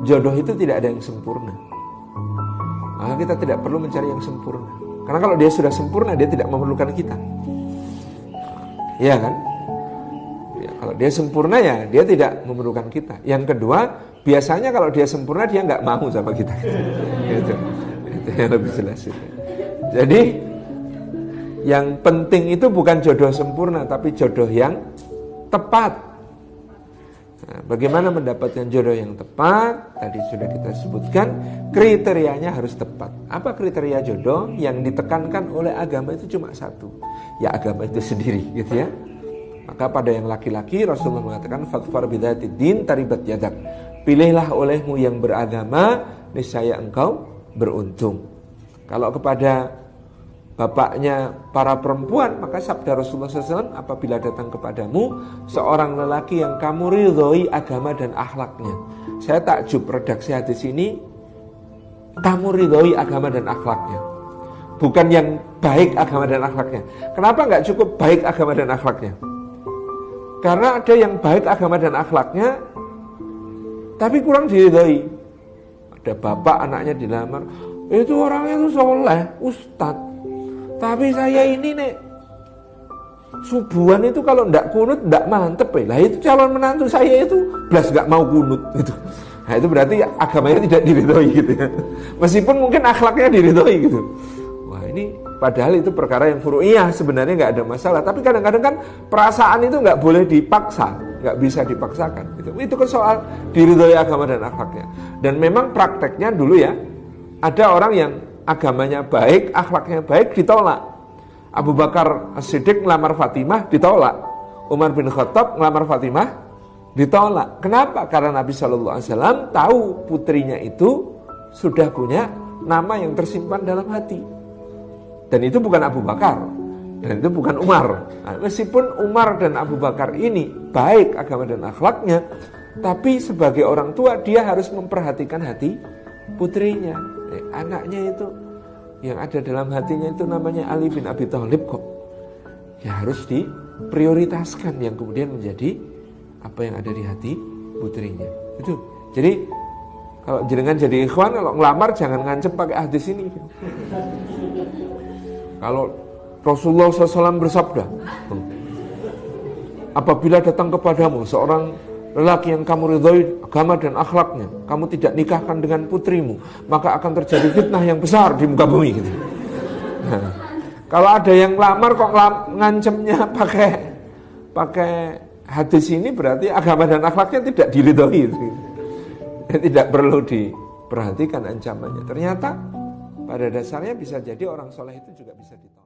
jodoh itu tidak ada yang sempurna. Maka kita tidak perlu mencari yang sempurna. Karena kalau dia sudah sempurna, dia tidak memerlukan kita. Iya kan? Ya, kalau dia sempurna ya dia tidak memerlukan kita. Yang kedua, biasanya kalau dia sempurna dia nggak mau sama kita. Itu yang lebih jelas itu. Jadi yang penting itu bukan jodoh sempurna, tapi jodoh yang tepat. Nah, bagaimana mendapatkan jodoh yang tepat? Tadi sudah kita sebutkan, kriterianya harus tepat. Apa kriteria jodoh? Yang ditekankan oleh agama itu cuma satu, ya agama itu sendiri, gitu ya. Maka pada yang laki-laki Rasulullah mengatakan fadfar bidzatid din taribat yadak. Pilihlah olehmu yang beragama, niscaya engkau beruntung. Kalau kepada bapaknya para perempuan, maka sabda Rasulullah SAW, apabila datang kepadamu seorang lelaki yang kamu ridhoi agama dan akhlaknya. Saya takjub redaksi hadis ini, kamu ridhoi agama dan akhlaknya, bukan yang baik agama dan akhlaknya. Kenapa nggak cukup baik agama dan akhlaknya? Karena ada yang baik agama dan akhlaknya tapi kurang diridhoi. Ada bapak anaknya dilamar, itu orangnya itu soleh, ustadz, tapi saya ini nek subuhan itu kalau ndak kunut ndak mantep ya. Lah itu calon menantu saya itu belas nggak mau kunut itu. Nah itu berarti agamanya tidak diridhoi gitu ya. Meskipun mungkin akhlaknya diridhoi gitu. Wah ini padahal itu perkara yang furu'iyah, sebenarnya nggak ada masalah. Tapi kadang-kadang kan perasaan itu nggak boleh dipaksa, nggak bisa dipaksakan. Itu kan soal diridhoi agama dan akhlaknya. Dan memang prakteknya dulu ya, ada orang yang agamanya baik, akhlaknya baik, ditolak. Abu Bakar As-Siddiq ngelamar Fatimah, ditolak. Umar bin Khattab ngelamar Fatimah, ditolak. Kenapa? Karena Nabi SAW tahu putrinya itu sudah punya nama yang tersimpan dalam hati. Dan itu bukan Abu Bakar, dan itu bukan Umar. Nah, meskipun Umar dan Abu Bakar ini baik agama dan akhlaknya, tapi sebagai orang tua dia harus memperhatikan hati putrinya. Anaknya itu yang ada dalam hatinya itu namanya Ali bin Abi Thalib kok. Ya harus diprioritaskan yang kemudian menjadi apa yang ada di hati putrinya. Itu. Jadi kalau jenengan jadi ikhwan, kalau ngelamar jangan ngancem pakai hadis ini. Kalau Rasulullah SAW bersabda, apabila datang kepadamu seorang lelaki yang kamu ridhoi agama dan akhlaknya, kamu tidak nikahkan dengan putrimu, maka akan terjadi fitnah yang besar di muka bumi gitu. Nah, kalau ada yang lamar kok ngancemnya pakai hadis ini, berarti agama dan akhlaknya tidak diridhoi gitu. Tidak perlu diperhatikan ancamannya. Ternyata pada dasarnya bisa jadi orang soleh itu juga bisa ditolak.